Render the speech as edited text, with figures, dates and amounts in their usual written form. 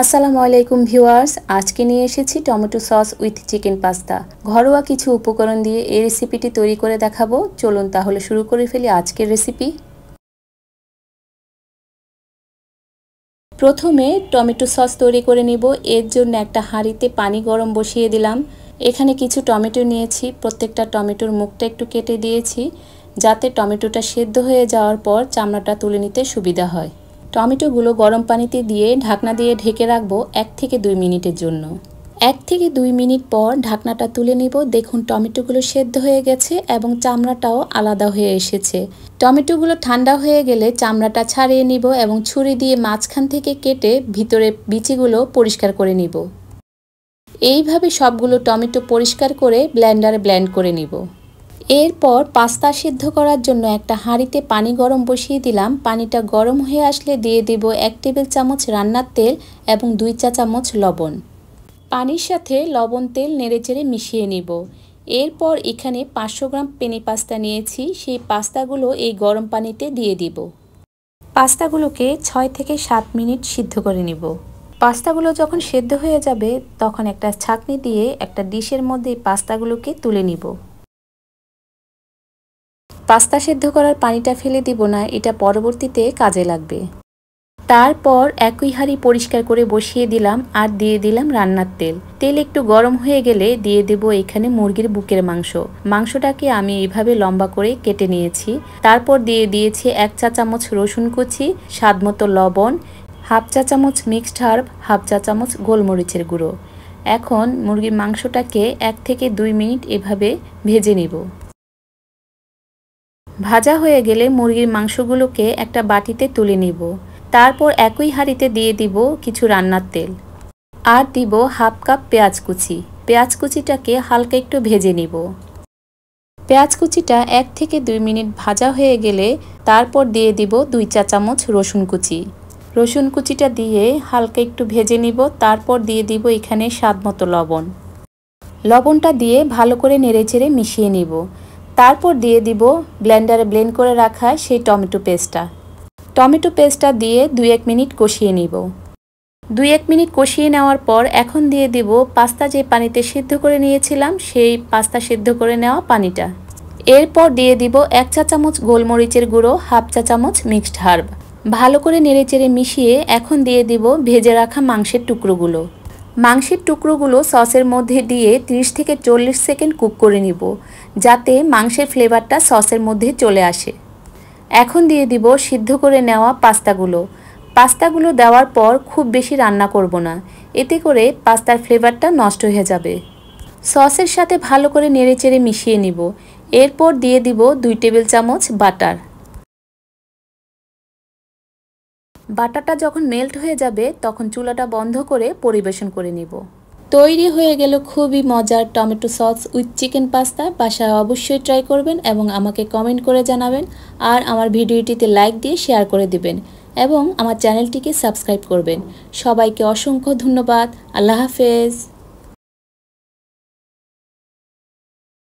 আসসালামু আলাইকুম ভিউয়ার্স, আজকে নিয়ে এসেছি tomato sauce with chicken pasta. ঘরোয়া কিছু উপকরণ দিয়ে এই রেসিপিটি তৈরি করে দেখাবো। চলুন তাহলে শুরু করে ফেলি আজকের রেসিপি। প্রথমে টমেটো সস তৈরি করে নিব। এর জন্য একটা হাঁড়িতে পানি গরম বসিয়ে দিলাম। এখানে কিছু টমেটো নিয়েছি, প্রত্যেকটা টমেটোর মুখটা একটু কেটে দিয়েছি যাতে টমেটোটা সেদ্ধ হয়ে যাওয়ার পর চামড়াটা তুলে নিতে সুবিধা হয়। টমেটোগুলো গরম পানিতে দিয়ে ঢাকনা দিয়ে ঢেকে রাখবো 1 থেকে 2 মিনিটের জন্য। 1 থেকে 2 মিনিট পর ঢাকনাটা তুলে নিব। দেখুন টমেটোগুলো সেদ্ধ হয়ে গেছে এবং চামড়াটাও আলাদা হয়ে এসেছে। টমেটোগুলো ঠান্ডা হয়ে গেলে চামড়াটা ছাড়িয়ে নিব এবং ছুরি দিয়ে মাঝখান থেকে কেটে ভিতরে বিচিগুলো পরিষ্কার করে নিব। এইভাবে সবগুলো টমেটো পরিষ্কার করে ব্লেন্ডারে ব্লেন্ড করে নিব। এরপর পাস্তা সিদ্ধ করার জন্য একটা হাঁড়িতে পানি গরম বসিয়ে দিলাম। পানিটা গরম হয়ে আসলে দিয়ে দেব 1 টেবিল চামচ রান্নার তেল এবং 2 চা চামচ লবণ। পানির সাথে লবণ তেল নেড়েচেড়ে মিশিয়ে নিব। এরপর এখানে 500 গ্রাম পেনি পাস্তা নিয়েছি, সেই পাস্তাগুলো এই গরম পানিতে দিয়ে দিব। পাস্তাগুলোকে 6 থেকে 7 মিনিট সিদ্ধ করে নিব। পাস্তাগুলো যখন সেদ্ধ হয়ে যাবে তখন একটা ছাঁকনি দিয়ে একটা ডিশের মধ্যে পাস্তাগুলোকে তুলে নিব। পাস্তা সেদ্ধ করার পানিটা ফেলে দিব না, এটা পরবর্তীতে কাজে লাগবে। তারপর একই হাঁড়ি পরিষ্কার করে বসিয়ে দিলাম আর দিয়ে দিলাম রান্নার তেল। তেল একটু গরম হয়ে গেলে দিয়ে দেব এখানে মুরগির বুকের মাংস। মাংসটাকে আমি এইভাবে লম্বা করে কেটে নিয়েছি। তারপর দিয়ে দিয়েছি 1 চা চামচ রসুন কুচি, স্বাদমতো লবণ, হাফ চা চামচ মিক্সড হার্ব, হাফ চা চামচ গোলমরিচের গুঁড়ো। এখন মুরগির মাংসটাকে 1 থেকে 2 মিনিট এভাবে ভেজে নিব। ভাজা হয়ে গেলে মুরগির মাংসগুলোকে একটা বাটিতে তুলে নিব। তারপর একই হাঁড়িতে দিয়ে দিব কিছু রান্নার তেল আর দিব হাফ কাপ পেঁয়াজ কুচি। পেঁয়াজ কুচিটাকে হালকা একটু ভেজে নিব। পেঁয়াজ কুচিটা 1 থেকে 2 মিনিট ভাজা হয়ে গেলে তারপর দিয়ে দিব 2 চা চামচ রসুন কুচি। রসুন কুচিটা দিয়ে হালকা একটু ভেজে নিব। তারপর দিয়ে দিব এখানে স্বাদমতো লবণ। লবণটা দিয়ে ভালো করে নেড়েচেড়ে মিশিয়ে নিব। তারপর দিয়ে দিব ব্লেন্ডারে ব্লেন্ড করে রাখা সেই টমেটো পেস্টটা দিয়ে 2-1 মিনিট কষিয়ে নিব। 2-1 মিনিট কষিয়ে নেওয়ার পর এখন দিয়ে দিব পাস্তা যে পানিতে সিদ্ধ করে নিয়েছিলাম সেই পাস্তা সিদ্ধ করে নেওয়া পানিটা। এরপর দিয়ে দিব 1 চা চামচ গোলমরিচের গুঁড়ো, হাফ চা চামচ মিক্সড হার্ব। ভালো করে নেড়েচেড়ে মিশিয়ে এখন দিয়ে দিব ভেজে রাখা মাংসের টুকরোগুলো। মাংসের টুকরোগুলো সসের মধ্যে দিয়ে 30 থেকে 40 সেকেন্ড কুক করে নিব যাতে মাংসের ফ্লেভারটা সসের মধ্যে চলে আসে। এখন দিয়ে দিব সিদ্ধ করে নেওয়া পাস্তাগুলো দেওয়ার পর খুব বেশি রান্না করব না, এতে করে পাস্তার ফ্লেভারটা নষ্ট হয়ে যাবে। সসের সাথে ভালো করে নেড়েচেড়ে মিশিয়ে নিব। এরপর দিয়ে দিব 2 টেবিল চামচ বাটারটা যখন মেল্ট হয়ে যাবে তখন চুলাটা বন্ধ করে পরিবেশন করে নিব। তৈরি হয়ে গেল খুবই মজার tomato sauce with chicken pasta. বাসায় অবশ্যই ট্রাই করবেন এবং আমাকে কমেন্ট করে জানাবেন। আর আমার ভিডিওটিতে লাইক দিয়ে শেয়ার করে দিবেন এবং আমার চ্যানেলটিকে সাবস্ক্রাইব করবেন। সবাইকে অসংখ্য ধন্যবাদ। আল্লাহ হাফেজ।